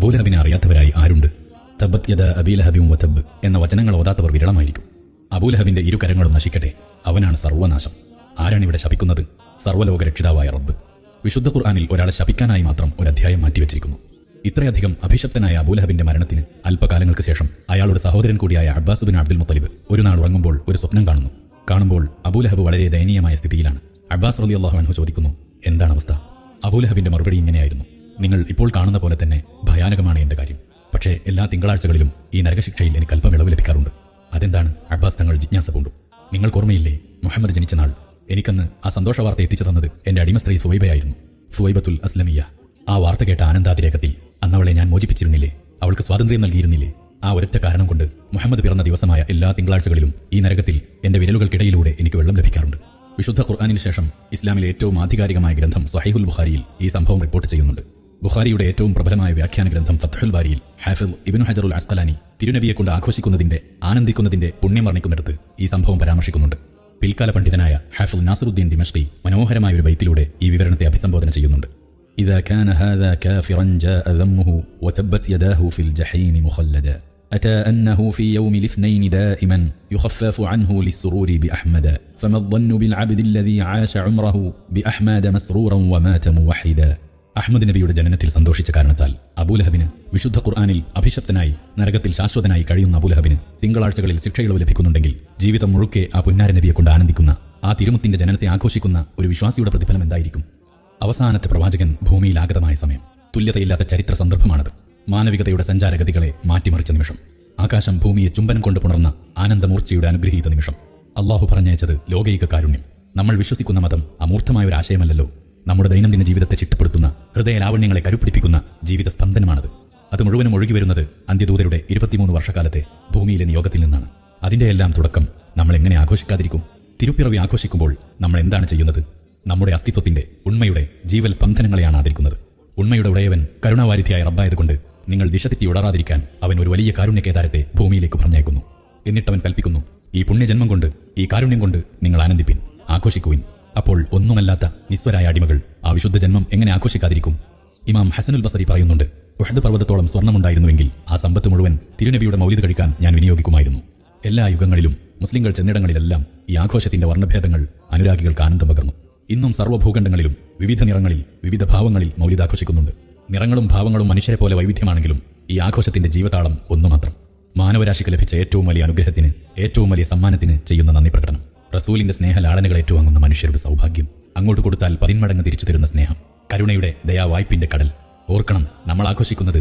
അബൂലഹബിനെ അറിയാത്തവരായി ആരുണ്ട്? തബ്ബത് യദാ അബീ ലഹബിൻ വതബ് എന്ന വചനങ്ങൾ ഓതാത്തവർ വിരളമായിരിക്കും. അബൂലഹബിന്റെ ഇരു കരങ്ങളും നശിക്കട്ടെ, അവനാണ് സർവനാശം. ആരാണിവിടെ ശപിക്കുന്നത്? സർവ്വലോക രക്ഷിതാവായ റബ്ബ്. വിശുദ്ധ ഖുർആനിൽ ഒരാളെ ശപിക്കാനായി മാത്രം ഒരു അധ്യായം മാറ്റിവെച്ചിരിക്കുന്നു. ഇത്രയധികം അഭിശപ്തനായ അബൂലഹബിന്റെ മരണത്തിന് അല്പകാലങ്ങൾക്ക് ശേഷം അയാളുടെ സഹോദരൻ കൂടിയായ അബ്ബാസ് ബിൻ അബ്ദുൽ മുത്തലിബ് ഒരു നാൾ ഉറങ്ങുമ്പോൾ ഒരു സ്വപ്നം കാണുമ്പോൾ അബൂലഹബ് വളരെ ദയനീയമായ സ്ഥിതിയിലാണ്. അബ്ബാസ് റളിയല്ലാഹു അൻഹു ചോദിക്കുന്നു, എന്താണ് അവസ്ഥ? അബൂലഹബിന്റെ മറുപടി ഇങ്ങനെയായിരുന്നു: നിങ്ങൾ ഇപ്പോൾ കാണുന്ന പോലെ തന്നെ ഭയാനകമാണ് എന്റെ കാര്യം. പക്ഷേ എല്ലാ തിങ്കളാഴ്ചകളിലും ഈ നരകശിക്ഷയിൽ എനിക്ക് അല്പം ഇളവ് ലഭിക്കാറുണ്ട്. അതെന്താണ്? അബ്ബാസ് തങ്ങൾ ജിജ്ഞാസ പൂണ്ടു. നിങ്ങൾക്കോർമ്മയില്ലേ, മുഹമ്മദ് ജനിച്ച നാൾ? എനിക്കന്ന് ആ സന്തോഷ വാർത്ത എത്തിച്ചു തന്നത് എന്റെ അടിമ സ്ത്രീ സുവൈബയായിരുന്നു, സുവൈബത്തുൽ അസ്ലമിയ. ആ വാർത്ത കേട്ട ആനന്ദാതിരേകത്തിൽ അന്നവളെ ഞാൻ മോചിപ്പിച്ചിരുന്നില്ലേ? അവൾക്ക് സ്വാതന്ത്ര്യം നൽകിയിരുന്നില്ലേ? ആ ഒരൊറ്റ കാരണം കൊണ്ട് മുഹമ്മദ് പിറന്ന ദിവസമായ എല്ലാ തിങ്കളാഴ്ചകളിലും ഈ നരകത്തിൽ എന്റെ വിരലുകൾക്കിടയിലൂടെ എനിക്ക് വെള്ളം ലഭിക്കാറുണ്ട്. വിശുദ്ധ ഖുർആനിന് ശേഷം ഇസ്ലാമിലെ ഏറ്റവും ആധികാരികമായ ഗ്രന്ഥം സ്വഹീഹുൽ ബുഖാരിയിൽ ഈ സംഭവം റിപ്പോർട്ട് ചെയ്യുന്നുണ്ട്. ബുഖാരിയുടെ ഏറ്റവും പ്രബലമായ വ്യാഖ്യാന ഗ്രന്ഥം ഫത്ഹുൽ ബാരിയിൽ ഹാഫിദ് ഇബ്നു ഹജറുൽ അസ്ഖലാനി തിരുനബിയെ കൊണ്ട് ആനന്ദിക്കുന്നതിന്റെ പുണ്യം വർണ്ണിക്കുന്നിടത്ത് ഈ സംഭവം പരാമർശിക്കുന്നുണ്ട്. പിൽക്കാല പണ്ഡിതനായ ഹാഫിദ് നാസിറുദ്ദീൻ ദിമഷ്കി മനോഹരമായ ഒരു ബൈത്തിലൂടെ ഈ വിവരണത്തെ അഭിസംബോധന ചെയ്യുന്നുണ്ട്. إذا كان هذا كافرا جاء ذمه وتبت يداه في الجحيم مخلدا أتى أنه في يوم الاثنين دائما يخفف عنه للسرور بأحمدا فما الظن بالعبد الذي عاش عمره بأحمد مسرورا ومات موحدا. അഹ്മദ് നബിയുടെ ജനനത്തിൽ സന്തോഷിച്ച കാരണത്താൽ അബൂലഹബിന് വിശുദ്ധ ഖുർആനിൽ അഭിശപ്തനായി നരകത്തിൽ ശാശ്വതനായി കഴിയുന്ന അബൂലഹബിന് തിങ്കളാഴ്ചകളിൽ ശിക്ഷയിളവ് ലഭിക്കുന്നുണ്ടെങ്കിൽ ജീവിതം മുഴുക്കെ ആ പുന്നാര നബിയെ കൊണ്ട് ആനന്ദിക്കുന്ന, ആ തിരുമുത്തിന്റെ ജനനത്തെ ആഘോഷിക്കുന്ന ഒരു വിശ്വാസിയുടെ പ്രതിഫലം എന്തായിരിക്കും? അവസാനത്തെ പ്രവാചകൻ ഭൂമിയിൽ ആഗതമായ സമയം, തുല്യതയില്ലാത്ത ചരിത്ര സന്ദർഭമാണത്. മാനവികതയുടെ സഞ്ചാരഗതികളെ മാറ്റിമറിച്ച നിമിഷം, ആകാശം ഭൂമിയെ ചുംബനം കൊണ്ട് പുണർന്ന ആനന്ദമൂർച്ചയുടെ അനുഗ്രഹീത നിമിഷം. അള്ളാഹു പറഞ്ഞയച്ചത് ലോകൈക കാരുണ്യം. നമ്മൾ വിശ്വസിക്കുന്ന മതം അമൂർത്തമായ ഒരു ആശയമല്ലല്ലോ. നമ്മുടെ ദൈനംദിന ജീവിതത്തെ ചിട്ടപ്പെടുത്തുന്ന, ഹൃദയലാവണ്യങ്ങളെ കരുപ്പിടിപ്പിക്കുന്ന ജീവിത സ്പന്ദനമാണത്. അത് മുഴുവനും ഒഴുകിവരുന്നത് അന്ത്യദൂതരുടെ 23 വർഷക്കാലത്തെ ഭൂമിയിലെ നിയോഗത്തിൽ നിന്നാണ്. അതിന്റെയെല്ലാം തുടക്കം നമ്മൾ എങ്ങനെ ആഘോഷിക്കാതിരിക്കും? തിരുപ്പിറവി ആഘോഷിക്കുമ്പോൾ നമ്മൾ എന്താണ് ചെയ്യുന്നത്? നമ്മുടെ അസ്തിത്വത്തിന്റെ, ഉണ്മയുടെ ജീവൽ സ്പന്ദനങ്ങളെയാണ് ആദരിക്കുന്നത്. ഉണ്മയുടെ ഉടയവൻ കരുണാവാരിധിയായ റബ്ബായതുകൊണ്ട് നിങ്ങൾ ദിശ തെറ്റി ഉടറാതിരിക്കാൻ അവൻ ഒരു വലിയ കാരുണ്യകേദാരത്തെ ഭൂമിയിലേക്ക് പറഞ്ഞയക്കുന്നു. എന്നിട്ടവൻ കൽപ്പിക്കുന്നു, ഈ പുണ്യജന്മം കൊണ്ട്, ഈ കാരുണ്യം കൊണ്ട് നിങ്ങൾ ആനന്ദിപ്പിൻ, ആഘോഷിക്കുവിൻ. അപ്പോൾ ഒന്നുമല്ലാത്ത നിസ്വരായ അടിമകൾ ആ വിശുദ്ധ ജന്മം എങ്ങനെ ആഘോഷിക്കാതിരിക്കും? ഇമാം ഹസനുൽ ബസരി പറയുന്നുണ്ട്, ഉഹദ് പർവ്വതത്തോളം സ്വർണ്ണമുണ്ടായിരുന്നുവെങ്കിൽ ആ സമ്പത്ത് മുഴുവൻ തിരുനബിയുടെ മൗലിദ് കഴിക്കാൻ ഞാൻ വിനിയോഗിക്കുമായിരുന്നു. എല്ലാ യുഗങ്ങളിലും മുസ്ലിങ്ങൾ ചെന്നിടങ്ങളിലെല്ലാം ഈ ആഘോഷത്തിന്റെ വർണ്ണഭേദങ്ങൾ അനുരാഗികൾക്ക് ആനന്ദം പകർന്നു. ഇന്നും സർവ്വഭൂഖണ്ഡങ്ങളിലും വിവിധ നിറങ്ങളിൽ, വിവിധ ഭാവങ്ങളിൽ മൗലിദ് ആഘോഷിക്കുന്നുണ്ട്. നിറങ്ങളും ഭാവങ്ങളും മനുഷ്യരെ പോലെ വൈവിധ്യമാണെങ്കിലും ഈ ആഘോഷത്തിന്റെ ജീവതാളം ഒന്നു മാത്രം. മാനവരാശിക്ക് ലഭിച്ച ഏറ്റവും വലിയ അനുഗ്രഹത്തിന്, ഏറ്റവും വലിയ സമ്മാനത്തിന് ചെയ്യുന്ന നന്ദി പ്രകടനം. റസൂലിന്റെ സ്നേഹലാളനകൾ ഏറ്റുവാങ്ങുന്ന മനുഷ്യരുടെ സൗഭാഗ്യം. അങ്ങോട്ട് കൊടുത്താൽ 10 മടങ്ങ് തിരിച്ചു തരുന്ന സ്നേഹം. കരുണയുടെ ദയാവായ്പിന്റെ കടൽ. ഓർക്കണം, നമ്മൾ ആഘോഷിക്കുന്നത്